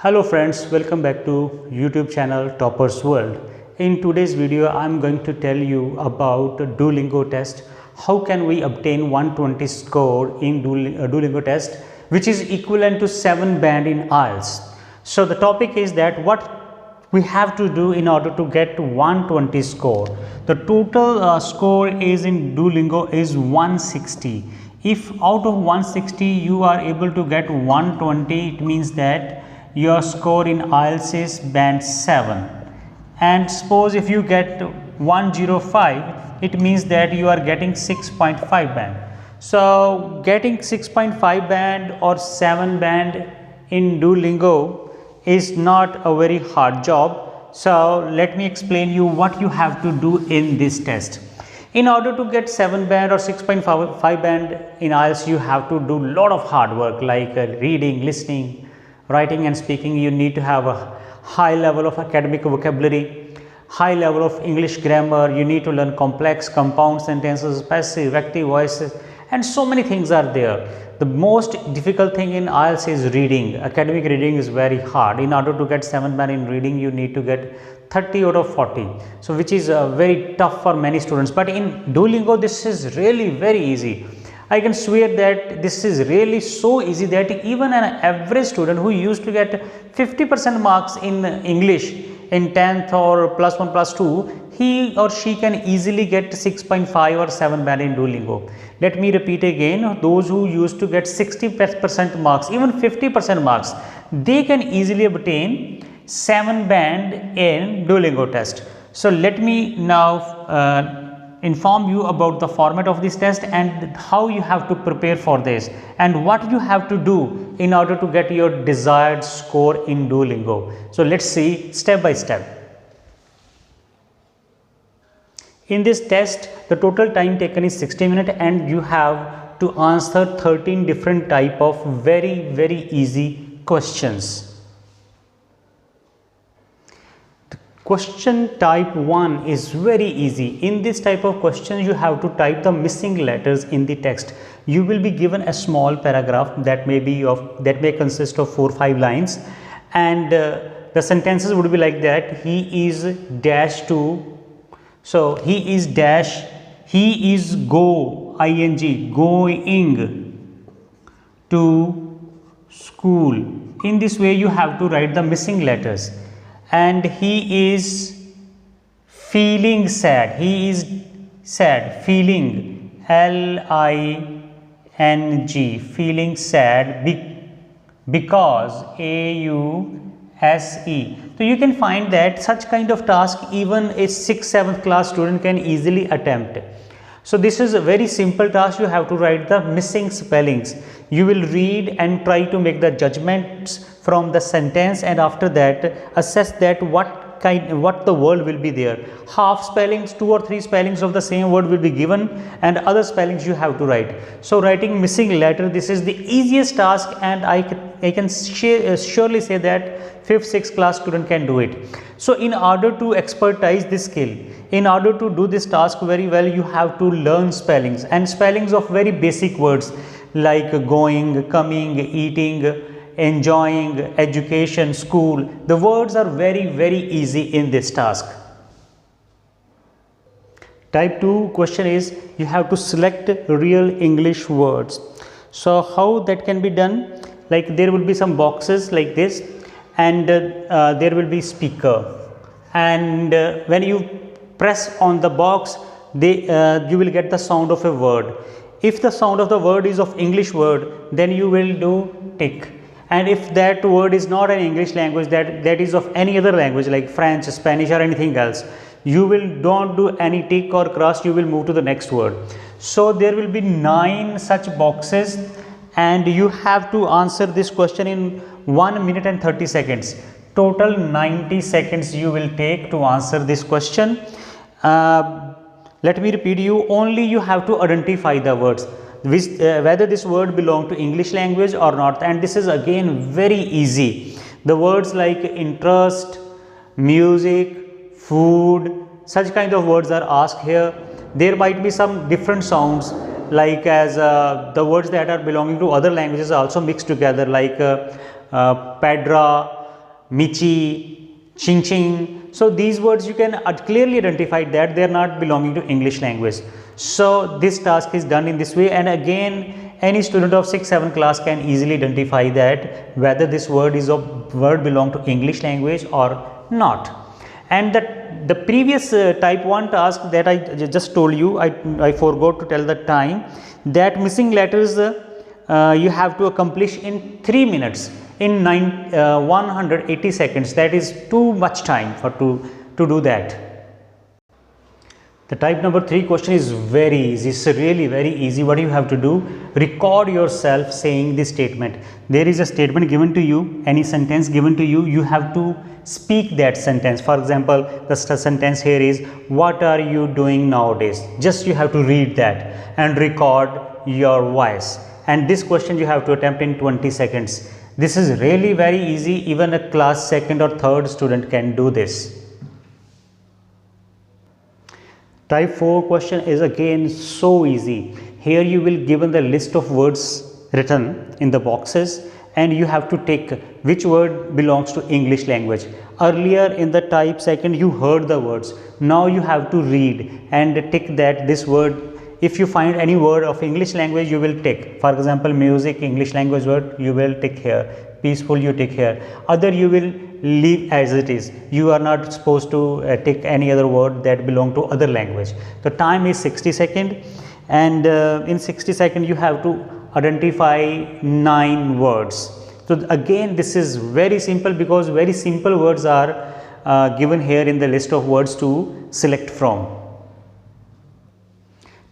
Hello friends, welcome back to YouTube channel Toppers World. In today's video, I am going to tell you about Duolingo test. How can we obtain 120 score in Duolingo test, which is equivalent to 7 band in IELTS. So the topic is that what we have to do in order to get 120 score. The total score is in Duolingo is 160. If out of 160 you are able to get 120, it means that your score in IELTS is band 7, and suppose if you get 105, it means that you are getting 6.5 band. So getting 6.5 band or 7 band in Duolingo is not a very hard job. So let me explain you what you have to do in this test. In order to get 7 band or 6.5 band in IELTS, you have to do lot of hard work like reading, listening, writing and speaking. You need to have a high level of academic vocabulary, high level of English grammar. You need to learn complex compound sentences, passive, active voices, and so many things are there. The most difficult thing in IELTS is reading. Academic reading is very hard. In order to get 7 band in reading, you need to get 30 out of 40. So which is very tough for many students. But in Duolingo, this is really very easy. I can swear that this is really so easy that even an average student who used to get 50% marks in English in 10th or plus 1 plus 2, he or she can easily get 6.5 or 7 band in Duolingo. Let me repeat again, those who used to get 60% marks, even 50% marks, they can easily obtain 7 band in Duolingo test. So let me now inform you about the format of this test and how you have to prepare for this and what you have to do in order to get your desired score in Duolingo. So let's see step by step. In this test, the total time taken is 60 minutes and you have to answer 13 different type of very easy questions. Question type 1 is very easy. In this type of question, you have to type the missing letters in the text. You will be given a small paragraph that may consist of 4 or 5 lines, and the sentences would be like that. He is dash to, so he is dash, he is ing going to school. In this way, you have to write the missing letters. And he is feeling sad. He is sad, feeling, L-I-N-G, feeling sad because, A-U-S-E. So you can find that such kind of task even a 6th, 7th class student can easily attempt. So this is a very simple task. You have to write the missing spellings. You will read and try to make the judgments from the sentence, and after that assess that what the word will be there. Half spellings, 2 or 3 spellings of the same word will be given, and other spellings you have to write. So writing missing letter, this is the easiest task, and I can surely say that 5th, 6th class student can do it. So in order to expertise this skill, in order to do this task very well, you have to learn spellings, and spellings of very basic words like going, coming, eating, enjoying, education, school. The words are very easy in this task. Type 2 question is you have to select real English words. So how that can be done? Like there will be some boxes like this, and there will be speaker, and when you press on the box, you will get the sound of a word. If the sound of the word is of English word, then you will do tick. And if that word is not an English language, that is of any other language like French, Spanish or anything else, you will don't do any tick or cross, you will move to the next word. So there will be 9 such boxes, and you have to answer this question in 1 minute and 30 seconds. Total 90 seconds you will take to answer this question. Let me repeat you, only you have to identify the words, whether this word belong to English language or not, and this is again very easy. The words like interest, music, food, such kind of words are asked here. There might be some different sounds, like as the words that are belonging to other languages are also mixed together, like Pedra, michi, ching ching. So these words you can clearly identify that they are not belonging to English language. So this task is done in this way, and again any student of 6-7 class can easily identify that whether this word is a word belong to English language or not. And the previous type 1 task that I just told you, I forgot to tell the time, that missing letters you have to accomplish in 3 minutes in 180 seconds. That is too much time for to do that. The type number 3 question is very easy. It's really very easy. What you have to do, record yourself saying this statement. There is a statement given to you, any sentence given to you, you have to speak that sentence. For example, the sentence here is, what are you doing nowadays? Just you have to read that and record your voice. And this question you have to attempt in 20 seconds. This is really very easy. Even a class 2nd or 3rd student can do this. Type 4 question is again so easy. Here you will given the list of words written in the boxes, and you have to take which word belongs to English language. Earlier in the type 2nd you heard the words. Now you have to read and tick that this word. If you find any word of English language, you will tick. For example, music, English language word, you will tick here. Peaceful, you tick here. Other you will leave as it is. You are not supposed to tick any other word that belong to other language. The time is 60 seconds, and in 60 seconds you have to identify 9 words. So again, this is very simple because very simple words are given here in the list of words to select from.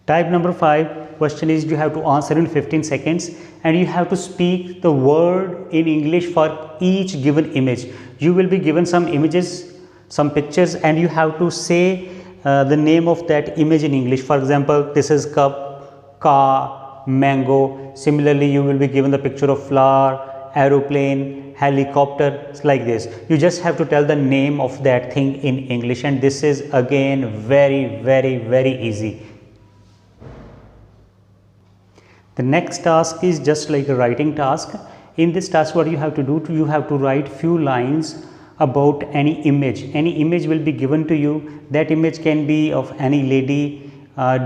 Type number 5 question is, you have to answer in 15 seconds, and you have to speak the word in English for each given image. You will be given some images, some pictures, and you have to say the name of that image in English. For example, this is cup, car, mango. Similarly, you will be given the picture of flower, aeroplane, helicopter, like this. You just have to tell the name of that thing in English, and this is again very easy. The next task is just like a writing task. In this task, what you have to do, you have to write few lines about any image. Any image will be given to you. That image can be of any lady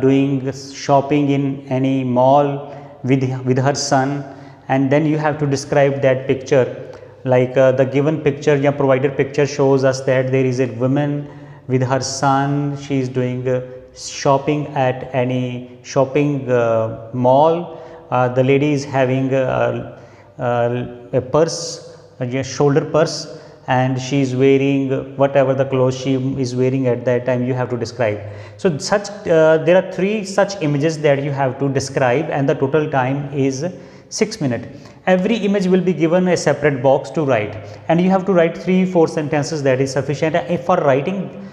doing shopping in any mall with her son, and then you have to describe that picture. Like the given picture, yeah, provided picture shows us that there is a woman with her son. She is doing shopping at any shopping mall. The lady is having a purse, a shoulder purse, and she is wearing whatever the clothes she is wearing at that time. You have to describe. So such there are 3 such images that you have to describe, and the total time is 6 minutes. Every image will be given a separate box to write, and you have to write 3-4 sentences. That is sufficient. For writing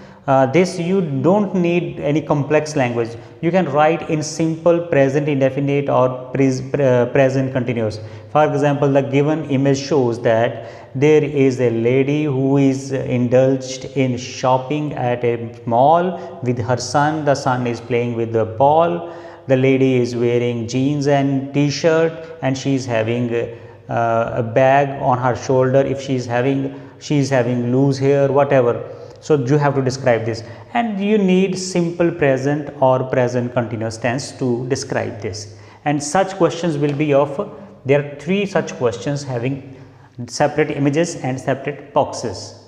this, you don't need any complex language. You can write in simple present indefinite or present continuous. For example, the given image shows that there is a lady who is indulged in shopping at a mall with her son. The son is playing with the ball. The lady is wearing jeans and t-shirt, and she is having a bag on her shoulder. If she is having loose hair, whatever. So you have to describe this, and you need simple present or present continuous tense to describe this. And such questions will be of, there are 3 such questions having separate images and separate boxes.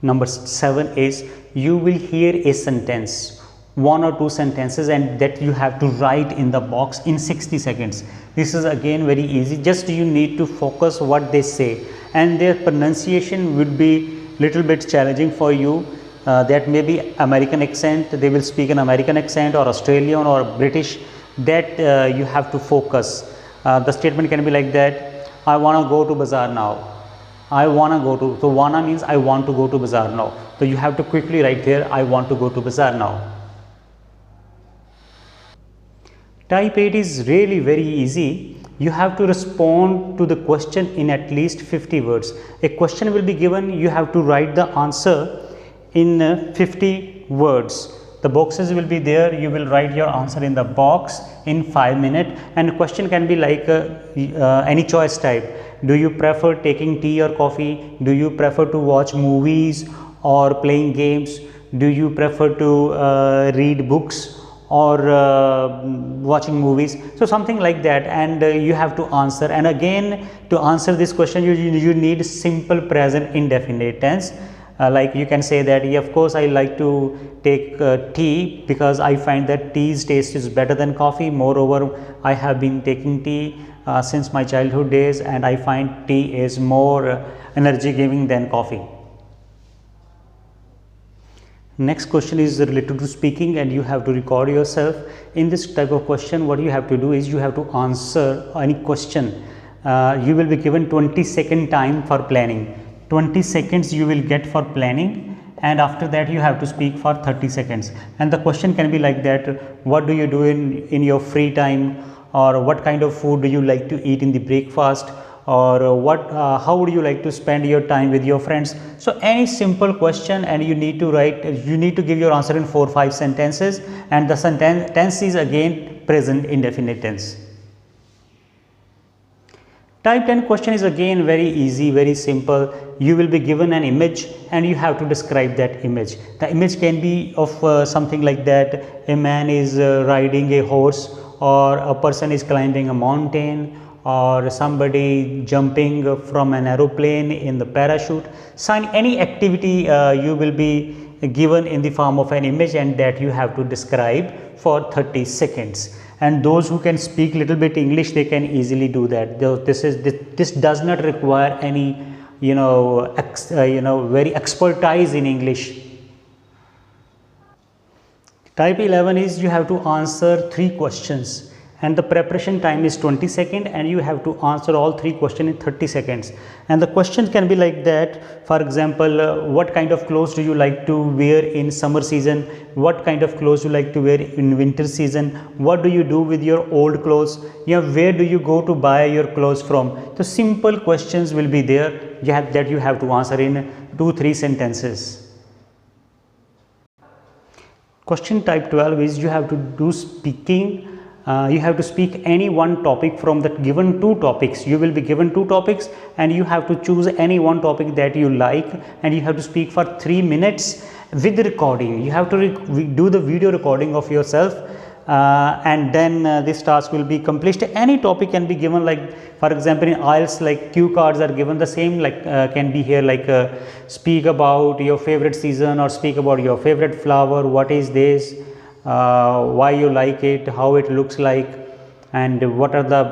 Number 7 is, you will hear a sentence, 1 or 2 sentences, and that you have to write in the box in 60 seconds. This is again very easy. Just you need to focus what they say, and their pronunciation would be little bit challenging for you. That may be American accent, they will speak an American accent, or Australian or British, that you have to focus. The statement can be like that, I want to go to bazaar now. I want to go to, so wanna means I want to go to bazaar now. So you have to quickly write here, I want to go to bazaar now. Type 8 is really very easy. You have to respond to the question in at least 50 words. A question will be given, you have to write the answer in 50 words. The boxes will be there, you will write your answer in the box in 5 minutes, and question can be like any choice type. Do you prefer taking tea or coffee? Do you prefer to watch movies or playing games? Do you prefer to read books or watching movies? So something like that, and you have to answer. And again, to answer this question, you need simple present indefinite tense. Like you can say that, yeah, of course I like to take tea because I find that tea's taste is better than coffee. Moreover, I have been taking tea since my childhood days, and I find tea is more energy giving than coffee. Next question is related to speaking, and you have to record yourself. In this type of question, what you have to do is you have to answer any question. You will be given 20-second time for planning. 20 seconds you will get for planning, and after that you have to speak for 30 seconds. And the question can be like that: what do you do in your free time, or what kind of food do you like to eat in the breakfast, or how would you like to spend your time with your friends? So any simple question, and you need to give your answer in 4 or 5 sentences, and the tense is again present indefinite tense. Type 10 question is again very easy, very simple. You will be given an image and you have to describe that image. The image can be of something like that: a man is riding a horse, or a person is climbing a mountain, or somebody jumping from an aeroplane in the parachute. So any activity you will be given in the form of an image, and that you have to describe for 30 seconds. And those who can speak little bit English, they can easily do that. This does not require any very expertise in English. Type 11 is you have to answer 3 questions, and the preparation time is 20 seconds, and you have to answer all 3 questions in 30 seconds. And the question can be like that: for example, what kind of clothes do you like to wear in summer season? What kind of clothes do you like to wear in winter season? What do you do with your old clothes? Where do you go to buy your clothes from? So simple questions will be there that you have to answer in 2-3 sentences. Question type 12 is you have to do speaking. You have to speak any one topic from the given 2 topics. You will be given 2 topics, and you have to choose any one topic that you like, and you have to speak for 3 minutes with recording. You have to do the video recording of yourself, and then this task will be completed. Any topic can be given, like for example in IELTS, like cue cards are given. The same like can be here, like speak about your favorite season, or speak about your favorite flower. What is this? Why you like it, how it looks like, and what are the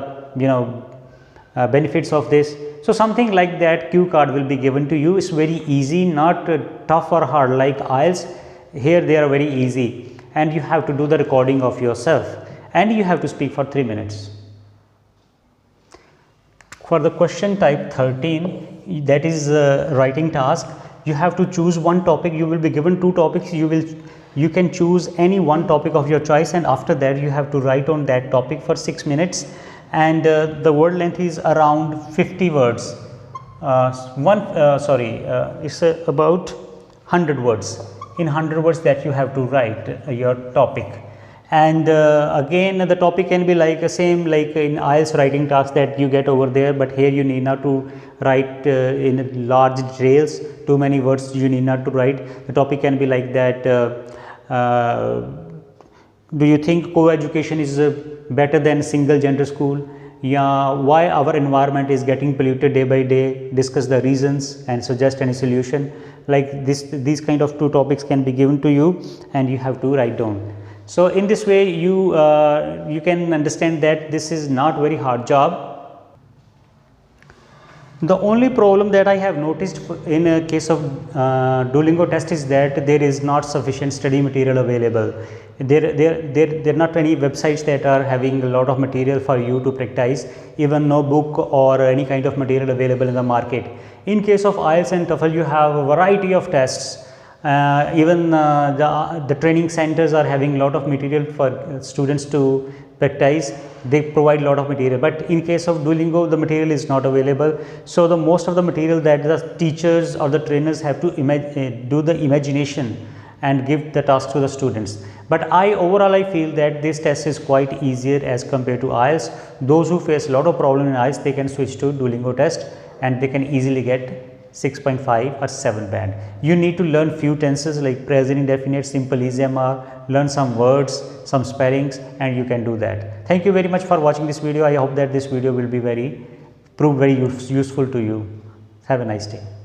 benefits of this. So something like that cue card will be given to you. It's very easy, not tough or hard like IELTS. Here they are very easy, and you have to do the recording of yourself, and you have to speak for 3 minutes. For the question type 13, that is writing task, you have to choose one topic. You will be given 2 topics. You can choose any one topic of your choice, and after that you have to write on that topic for 6 minutes, and the word length is around 50 words. It's about 100 words. In 100 words that you have to write your topic. And again, the topic can be like same like in IELTS writing task that you get over there, but here you need not to write in large details. Too many words you need not to write. The topic can be like that: do you think co-education is better than single gender school? Yeah, why our environment is getting polluted day by day? Discuss the reasons and suggest any solution. Like these kind of 2 topics can be given to you, and you have to write down. So in this way you can understand that this is not very hard job. The only problem that I have noticed in a case of Duolingo test is that there is not sufficient study material available. There are not any websites that are having a lot of material for you to practice, even no book or any kind of material available in the market. In case of IELTS and TOEFL, you have a variety of tests. Even the training centers are having a lot of material for students to practice. They provide a lot of material, but in case of Duolingo the material is not available. So the most of the material that the teachers or the trainers have to do the imagination, and give the task to the students. But overall I feel that this test is quite easier as compared to IELTS. Those who face a lot of problem in IELTS, they can switch to Duolingo test and they can easily get 6.5 or 7 band. You need to learn few tenses like present indefinite, simple, easy MR, learn some words, some spellings, and you can do that. Thank you very much for watching this video. I hope that this video will be prove very useful to you. Have a nice day.